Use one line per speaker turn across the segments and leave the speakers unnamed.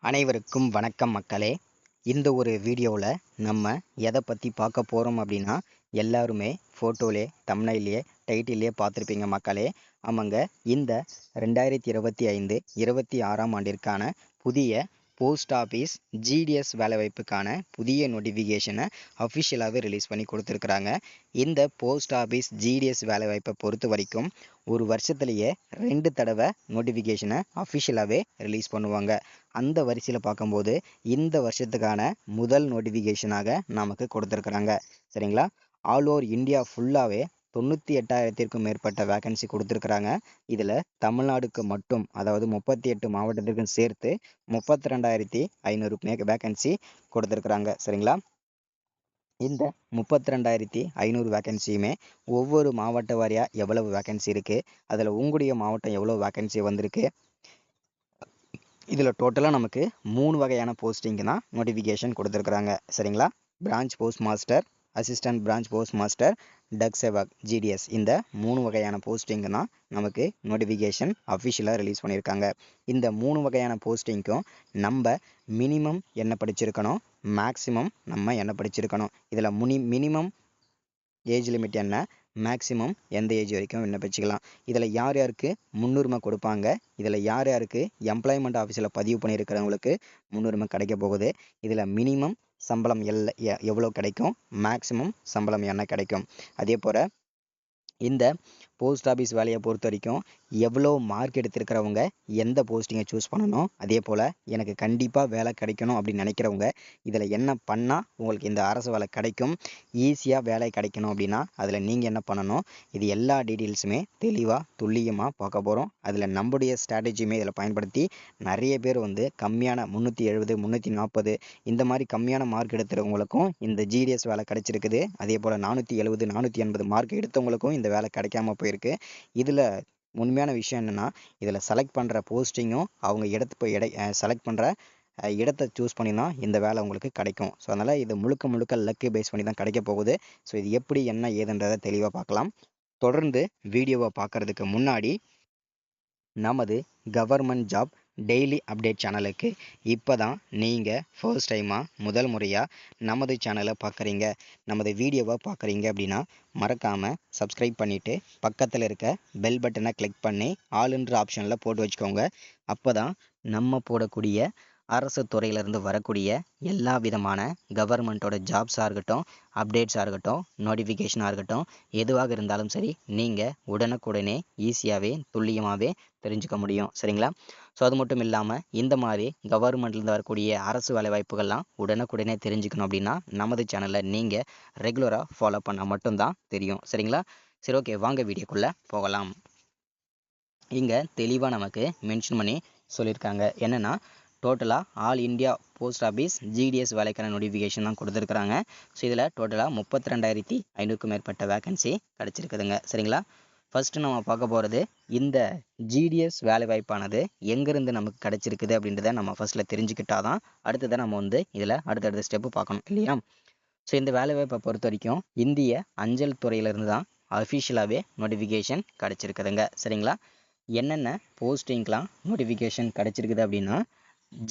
அனைவருக்கும் வணக்கம் மக்களே. இந்த ஒரு வீடியோவில் நம்ம எதை பற்றி பார்க்க போகிறோம் அப்படின்னா, எல்லாருமே ஃபோட்டோலே தம்ப்நெயிலே டைட்டிலே பார்த்துருப்பீங்க மக்களே. ஆமாங்க, இந்த 2025 26ஆம் ஆண்டிற்கான புதிய போஸ்ட் ஆஃபீஸ் ஜிடிஎஸ் வேலைவாய்ப்புக்கான புதிய நோட்டிஃபிகேஷனை அஃபிஷியலாகவே ரிலீஸ் பண்ணி கொடுத்துருக்குறாங்க. இந்த போஸ்ட் ஆஃபீஸ் ஜிடிஎஸ் வேலைவாய்ப்பை பொறுத்த வரைக்கும் ஒரு வருஷத்துலேயே 2 தடவை நோட்டிஃபிகேஷனை அஃபிஷியலாகவே ரிலீஸ் பண்ணுவாங்க. அந்த வரிசையில் பார்க்கும்போது இந்த வருஷத்துக்கான முதல் நோட்டிஃபிகேஷனாக நமக்கு கொடுத்துருக்குறாங்க. சரிங்களா? ஆல் ஓவர் இந்தியா ஃபுல்லாகவே 98,000த்திற்கும் மேற்பட்ட வேக்கன்சி கொடுத்துருக்குறாங்க. இதில் தமிழ்நாடுக்கு மட்டும், அதாவது 38 மாவட்டத்திற்கும் சேர்த்து 32,500 வேக்கன்சி கொடுத்துருக்குறாங்க. சரிங்களா? இந்த 32,500 வேக்கன்சியுமே ஒவ்வொரு மாவட்ட வாரியாக எவ்வளவு வேக்கன்சி இருக்குது, அதில் உங்களுடைய மாவட்டம் எவ்வளோ வேக்கன்சி வந்திருக்கு, இதில் டோட்டலாக நமக்கு 3 வகையான போஸ்டிங்கு தான் நோட்டிஃபிகேஷன் கொடுத்துருக்குறாங்க. சரிங்களா? Branch post master, assistant branch post master, Dak Sevak GDS, இந்த 3 வகையான போஸ்டிங்கு தான் நமக்கு நோட்டிஃபிகேஷன் அஃபிஷியலாக ரிலீஸ் பண்ணியிருக்காங்க. இந்த 3 வகையான போஸ்டிங்க்கும் நம்ம மினிமம் என்ன படிச்சிருக்கணும், மேக்ஸிமம் நம்ம என்ன படிச்சிருக்கணும், இதில் மினிமம் ஏஜ் லிமிட் என்ன, மேக்ஸிமம் எந்த ஏஜ் வரைக்கும் விண்ணப்பிச்சுக்கலாம், இதில் யார் யாருக்கு முன்னுரிமை கொடுப்பாங்க, இதில் யார் யாருக்கு எம்ப்ளாய்மெண்ட் ஆஃபீஸில் பதிவு பண்ணியிருக்கிறவங்களுக்கு முன்னுரிமை கிடைக்க போகுது, இதில் மினிமம் சம்பளம் எவ்வளோ கிடைக்கும், மேக்ஸிமம் சம்பளம் என்ன கிடைக்கும், அதே போல் இந்த போஸ்ட் ஆஃபீஸ் வேலையை பொறுத்த வரைக்கும் எவ்வளோ மார்க் எடுத்திருக்கிறவங்க எந்த போஸ்டிங்கை சூஸ் பண்ணணும், அதே போல் எனக்கு கண்டிப்பாக வேலை கிடைக்கணும் அப்படின்னு நினைக்கிறவங்க இதில் என்ன பண்ணால் உங்களுக்கு இந்த அரசு வேலை கிடைக்கும், ஈஸியாக வேலை கிடைக்கணும் அப்படின்னா அதில் நீங்கள் என்ன பண்ணணும், இது எல்லா டீட்டெயில்ஸுமே தெளிவாக துல்லியமாக பார்க்க போகிறோம். அதில் நம்முடைய ஸ்ட்ராட்டஜியுமே இதில் பயன்படுத்தி நிறைய பேர் கம்மியான 370 340 இந்த மாதிரி கம்மியான மார்க் எடுத்துகிறவங்களுக்கும் இந்த ஜிடிஎஸ் வேலை கிடைச்சிருக்குது. அதே போல் 470 480 மார்க் எடுத்தவங்களுக்கும் இந்த வேலை கிடைக்காம போயிருக்கு. இதில் உண்மையான விஷயம் என்னென்னா, இதில் செலக்ட் பண்ணுற போஸ்டிங்கும் அவங்க செலக்ட் பண்ணுற இடத்தை சூஸ் பண்ணி தான் இந்த வேலை உங்களுக்கு கிடைக்கும். ஸோ அதனால் இது முழுக்க லக்கு பேஸ் பண்ணி தான் கிடைக்க போகுது. ஸோ இது எப்படி என்ன ஏதுன்றதை தெளிவாக பார்க்கலாம். தொடர்ந்து வீடியோவை பார்க்குறதுக்கு முன்னாடி நமது கவர்மெண்ட் ஜாப் டெய்லி அப்டேட் சேனலுக்கு இப்போ தான் நீங்கள் ஃபர்ஸ்ட் டைமாக முதல் முறையாக நமது சேனலை பார்க்குறீங்க, நமது வீடியோவை பார்க்குறீங்க அப்படின்னா மறக்காமல் சப்ஸ்கிரைப் பண்ணிவிட்டு பக்கத்தில் இருக்க பெல் பட்டனை கிளிக் பண்ணி ஆளுன்ற ஆப்ஷனில் போட்டு வச்சுக்கோங்க. அப்போ தான் நம்ம போடக்கூடிய அரசு துறையிலேருந்து வரக்கூடிய எல்லா விதமான கவர்மெண்ட்டோட ஜாப்ஸாக இருக்கட்டும், அப்டேட்ஸாக இருக்கட்டும், நோட்டிஃபிகேஷனாக இருக்கட்டும், எதுவாக இருந்தாலும் சரி நீங்கள் உடனுக்குடனே ஈஸியாகவே துல்லியமாகவே தெரிஞ்சுக்க முடியும். சரிங்களா? ஸோ அது மட்டும் இல்லாமல் இந்த மாதிரி கவர்மெண்ட்லேருந்து வரக்கூடிய அரசு வேலைவாய்ப்புகள்லாம் உடனுக்குடனே தெரிஞ்சுக்கணும் அப்படின்னா நமது சேனலில் நீங்கள் ரெகுலராக ஃபாலோ பண்ணால் மட்டும்தான் தெரியும். சரிங்களா? சரி, ஓகே, வாங்க வீடியோக்குள்ளே போகலாம். இங்கே தெளிவாக நமக்கு மென்ஷன் பண்ணி சொல்லியிருக்காங்க. என்னென்னா, டோட்டலாக all India post office GDS வேலைக்கான நோட்டிஃபிகேஷன் தான் கொடுத்துருக்குறாங்க. ஸோ இதில் டோட்டலாக 32,500க்கும் மேற்பட்ட வேக்கன்சி கிடச்சிருக்குதுங்க. சரிங்களா? ஃபஸ்ட்டு நம்ம பார்க்க போகிறது இந்த ஜிடிஎஸ் வேலைவாய்ப்பானது எங்கேருந்து நமக்கு கிடச்சிருக்குது அப்படின்றத நம்ம ஃபஸ்ட்டில் தெரிஞ்சுக்கிட்டா தான் அடுத்ததை நம்ம இதில் அடுத்தடுத்த ஸ்டெப்பு பார்க்கணும் இல்லையா? ஸோ இந்த வேலைவாய்ப்பை பொறுத்த வரைக்கும் இந்திய அஞ்சல் துறையிலேருந்து தான் அஃபிஷியலாகவே நோட்டிஃபிகேஷன் கிடச்சிருக்குதுங்க. சரிங்களா? என்னென்ன போஸ்டிங்லாம் நோட்டிஃபிகேஷன் கிடச்சிருக்குது அப்படின்னா,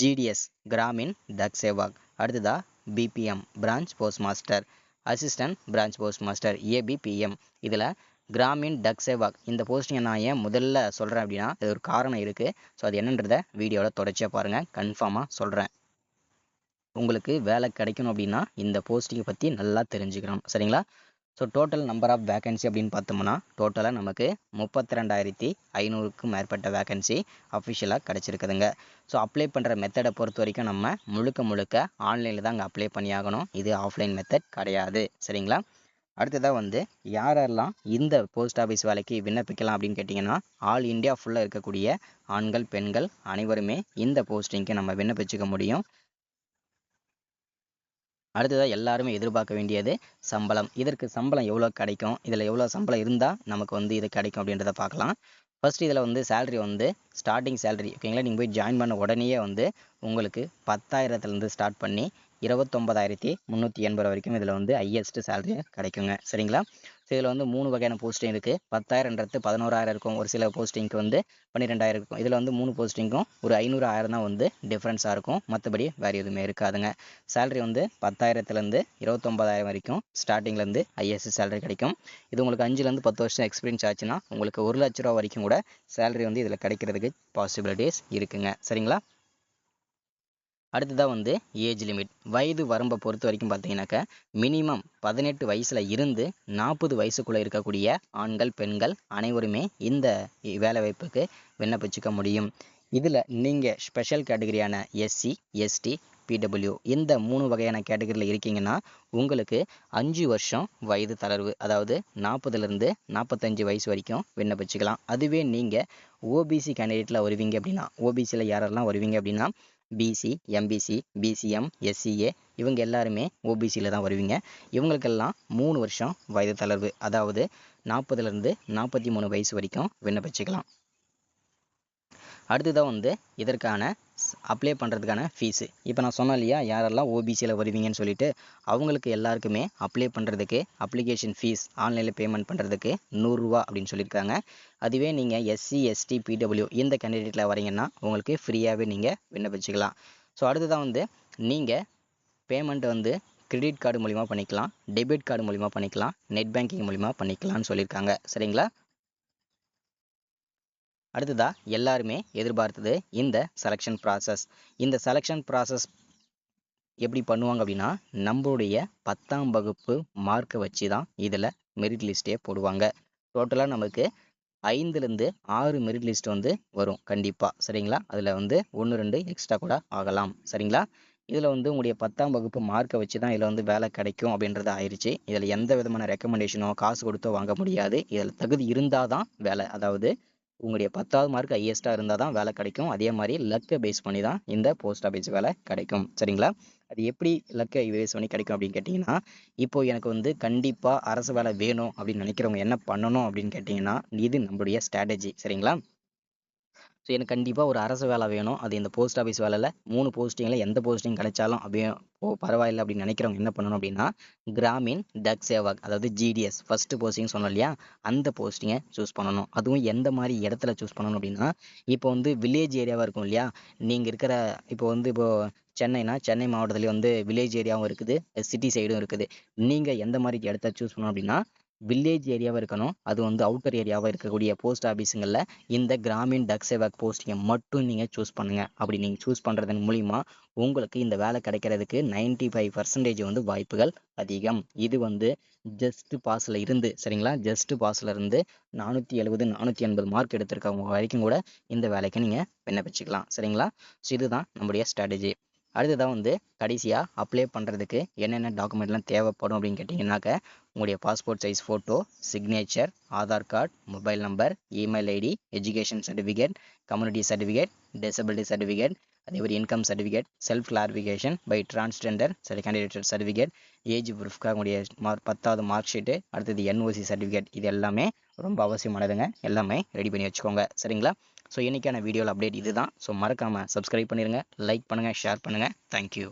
ஜிடிஎஸ் கிராமின் டக் சேவாக், அடுத்ததாக BPM branch post master, assistant branch post master ABPM. இதில் கிராமின் டக் சேவாக் இந்த போஸ்டிங்கை நான் ஏன் முதல்ல சொல்கிறேன் அப்படின்னா இது ஒரு காரணம் இருக்குது. ஸோ அது என்னன்றதை வீடியோவில் தொடர்ச்சியாக பாருங்கள், கன்ஃபார்மாக சொல்கிறேன். உங்களுக்கு வேலை கிடைக்கணும் அப்படின்னா இந்த போஸ்டிங்கை பற்றி நல்லா தெரிஞ்சுக்கணும். சரிங்களா? So total number of vacancy அப்படின்னு பார்த்தோம்னா டோட்டலாக நமக்கு 32,500க்கும் மேற்பட்ட வேக்கன்சி அஃபிஷியலாக கிடச்சிருக்குதுங்க. ஸோ அப்ளை பண்ணுற மெத்தடை பொறுத்த வரைக்கும் நம்ம முழுக்க ஆன்லைனில் தான் அங்கே அப்ளை பண்ணி ஆகணும். இது ஆஃப்லைன் மெத்தட் கிடையாது. சரிங்களா? அடுத்ததாக யாரெல்லாம் இந்த போஸ்ட் ஆஃபீஸ் வேலைக்கு விண்ணப்பிக்கலாம் அப்படின்னு கேட்டிங்கன்னா, ஆல் இந்தியா ஃபுல்லாக இருக்கக்கூடிய ஆண்கள் பெண்கள் அனைவருமே இந்த போஸ்டிங்க்கு நம்ம விண்ணப்பிச்சுக்க முடியும். அடுத்ததாக எல்லாருமே எதிர்பார்க்க வேண்டியது சம்பளம். இதற்கு சம்பளம் எவ்வளோ கிடைக்கும், இதில் எவ்வளோ சம்பளம் இருந்தால் நமக்கு இது கிடைக்கும் அப்படின்றத பார்க்கலாம். ஃபர்ஸ்ட் இதில் சேலரி ஸ்டார்டிங் சேலரி ஓகேங்களா, நீங்கள் போய் ஜாயின் பண்ண உடனேயே உங்களுக்கு 10,000லேருந்து ஸ்டார்ட் பண்ணி 29,380 வரைக்கும் இதில் வந்து ஹையஸ்ட் சேலரி கிடைக்குங்க. சரிங்களா? ஸோ இதில் வந்து 3 வகையான போஸ்டிங் இருக்குது. 10,000ன்றது 11,000 இருக்கும். ஒரு சில போஸ்டிங்க்கு வந்து 12,000 இருக்கும். இதில் வந்து 3 போஸ்டிங்க்கும் ஒரு 500 1000 தான் வந்து டிஃப்ரென்ஸாக இருக்கும். மற்றபடி வேறு எதுவுமே இருக்காதுங்க. சேலரி வந்து 10,000லேருந்து 29,000 வரைக்கும் ஸ்டார்டிங்லேருந்து ஹையஸ்ட் சேலரி கிடைக்கும். இது உங்களுக்கு 5லேருந்து 10 வருஷம் எக்ஸ்பீரியன்ஸ் ஆச்சுன்னா உங்களுக்கு 1,00,000 ரூபா வரைக்கும் கூட சேலரி வந்து இதில் கிடைக்கிறதுக்கு பாசிபிலிட்டிஸ் இருக்குங்க. சரிங்களா? அடுத்ததாக வந்து ஏஜ் லிமிட், வயது வரம்பை பொறுத்த வரைக்கும் பார்த்தீங்கன்னாக்கா மினிமம் 18 வயசில் இருந்து 40 வயசுக்குள்ளே இருக்கக்கூடிய ஆண்கள் பெண்கள் அனைவருமே இந்த வேலைவாய்ப்புக்கு விண்ணப்பிச்சுக்க முடியும். இதில் நீங்கள் ஸ்பெஷல் கேட்டகரியான எஸ்சி எஸ்டி பிடபிள்யூ இந்த 3 வகையான கேட்டகரியில் இருக்கீங்கன்னா உங்களுக்கு 5 வருஷம் வயது தளர்வு, அதாவது 40லேருந்து 45 வயசு வரைக்கும் விண்ணப்பிச்சுக்கலாம். அதுவே நீங்கள் ஓபிசி கேண்டிடேட்டில் வருவீங்க அப்படின்னா, ஓபிசியில் யாரெல்லாம் வருவீங்க அப்படின்னா பிசி எம்பிசி பிசிஎம் எஸ்சிஏ இவங்க எல்லாருமே ஓபிசியில் தான் வருவீங்க. இவங்களுக்கெல்லாம் 3 வருஷம் வயது தளர்வு, அதாவது 40லேருந்து 43 வயசு வரைக்கும் விண்ணப்பிச்சுக்கலாம். அடுத்ததாக வந்து இதற்கான அப்ளை பண்ணுறதுக்கான ஃபீஸு, இப்போ நான் சொன்னேன் இல்லையா யாரெல்லாம் ஓபிசியில் வருவீங்கன்னு சொல்லிட்டு, அவங்களுக்கு எல்லாருக்குமே அப்ளை பண்ணுறதுக்கு அப்ளிகேஷன் ஃபீஸ் ஆன்லைனில் பேமெண்ட் பண்ணுறதுக்கு 100 ரூபா அப்படின்னு சொல்லியிருக்காங்க. அதுவே நீங்கள் எஸ்சி எஸ்டி பிடபிள்யூ இந்த கேண்டிடேட்டில் வரீங்கன்னா உங்களுக்கு ஃப்ரீயாகவே நீங்கள் விண்ணப்பிச்சுக்கலாம். ஸோ அடுத்ததாக வந்து நீங்கள் பேமெண்ட் வந்து கிரெடிட் கார்டு மூலிமா பண்ணிக்கலாம், டெபிட் கார்டு மூலிமா பண்ணிக்கலாம், நெட் பேங்கிங் மூலிமா பண்ணிக்கலாம்னு சொல்லியிருக்காங்க. சரிங்களா? அடுத்ததா எல்லாருமே எதிர்பார்த்தது இந்த செலெக்ஷன் ப்ராசஸ். இந்த செலெக்ஷன் ப்ராசஸ் எப்படி பண்ணுவாங்க அப்படின்னா, நம்மளுடைய 10ஆம் வகுப்பு மார்க்கை வச்சு தான் இதில் மெரிட் லிஸ்ட்டே போடுவாங்க. டோட்டலாக நமக்கு 5லேருந்து 6 மெரிட் லிஸ்ட் வந்து வரும் கண்டிப்பாக. சரிங்களா? அதில் வந்து 1 2 எக்ஸ்ட்ரா கூட ஆகலாம். சரிங்களா? இதில் வந்து உங்களுடைய 10ஆம் வகுப்பு மார்க்கை வச்சு தான் இதில் வந்து வேலை கிடைக்கும் அப்படின்றது ஆயிடுச்சு. இதில் எந்த விதமான ரெக்கமெண்டேஷனோ காசு கொடுத்தோ வாங்க முடியாது. இதில் தகுதி இருந்தால் தான் வேலை, அதாவது உங்களுடைய 10வது மார்க் ஹையஸ்ட்டாக இருந்தால் தான் வேலை கிடைக்கும். அதே மாதிரி லக்கை பேஸ் பண்ணி தான் இந்த போஸ்ட் ஆஃபீஸ் வேலை கிடைக்கும். சரிங்களா? அது எப்படி லக்கை பேஸ் பண்ணி கிடைக்கும் அப்படின்னு கேட்டிங்கன்னா, இப்போ எனக்கு வந்து கண்டிப்பாக அரசு வேலை வேணும் அப்படின்னு நினைக்கிறவங்க என்ன பண்ணணும் அப்படின்னு கேட்டிங்கன்னா, இது நம்மளுடைய ஸ்ட்ராட்டஜி. சரிங்களா? ஸோ எனக்கு கண்டிப்பாக ஒரு அரசு வேலை வேணும், அது இந்த போஸ்ட் ஆஃபீஸ் வேலையில் 3 போஸ்டிங்கில் எந்த போஸ்டிங் கிடைச்சாலும் அப்படியே பரவாயில்லை அப்படின்னு நினைக்கிறவங்க என்ன பண்ணணும் அப்படின்னா, கிராமின் டக் சேவக், அதாவது ஜிடிஎஸ் ஃபஸ்ட்டு போஸ்டிங் சொன்னோம் இல்லையா, அந்த போஸ்டிங்கை சூஸ் பண்ணணும். அதுவும் எந்த மாதிரி இடத்துல சூஸ் பண்ணணும் அப்படின்னா, இப்போ வந்து வில்லேஜ் ஏரியாவாக இருக்கும் இல்லையா, நீங்கள் இருக்கிற இப்போ வந்து சென்னைனா சென்னை மாவட்டத்துலேயே வந்து வில்லேஜ் ஏரியாவும் இருக்குது, சிட்டி சைடும் இருக்குது. நீங்கள் எந்த மாதிரி இடத்த சூஸ் பண்ணணும் அப்படின்னா வில்லேஜ் ஏரியாவாக இருக்கணும், அது வந்து அவுட்டர் ஏரியாவாக இருக்கக்கூடிய போஸ்ட் ஆஃபீஸுங்களில் இந்த கிராமின் டக் சேவக் போஸ்டிங்கை மட்டும் நீங்கள் சூஸ் பண்ணுங்கள். அப்படி நீங்கள் சூஸ் பண்ணுறதன் மூலிமா உங்களுக்கு இந்த வேலை கிடைக்கிறதுக்கு 95% வந்து வாய்ப்புகள் அதிகம். இது வந்து ஜஸ்ட் பாஸில் இருந்து, சரிங்களா, ஜஸ்ட் பாஸில் இருந்து 470 480 மார்க் எடுத்திருக்கவங்க வரைக்கும் கூட இந்த வேலைக்கு நீங்கள் விண்ணப்பிச்சுக்கலாம். சரிங்களா? ஸோ இதுதான் நம்முடைய ஸ்ட்ராட்டஜி. அடுத்ததான் வந்து கடைசியாக அப்ளை பண்ணுறதுக்கு என்னென்ன டாக்குமெண்ட்லாம் தேவைப்படும் அப்படின்னு கேட்டிங்கன்னாக்க, உங்களுடைய passport size photo, signature, Aadhaar card, mobile number, email ID, education certificate, community certificate, disability certificate, அதேமாதிரி income certificate, self clarification by transgender candidate certificate, age ப்ரூஃப்காக உங்களுடைய 10வது மார்க் ஷீட்டு, அடுத்தது என்ஓசி சர்டிஃபிகேட், இது எல்லாமே ரொம்ப அவசியமானதுங்க. எல்லாமே ரெடி பண்ணி வச்சுக்கோங்க. சரிங்களா? ஸோ இன்றைக்கான வீடியோவில் அப்டேட் இதுதான். ஸோ மறக்காமல் சப்ஸ்கிரைப் பண்ணிடுங்க, லைக் பண்ணுங்கள், ஷேர் பண்ணுங்கள். தேங்க்யூ.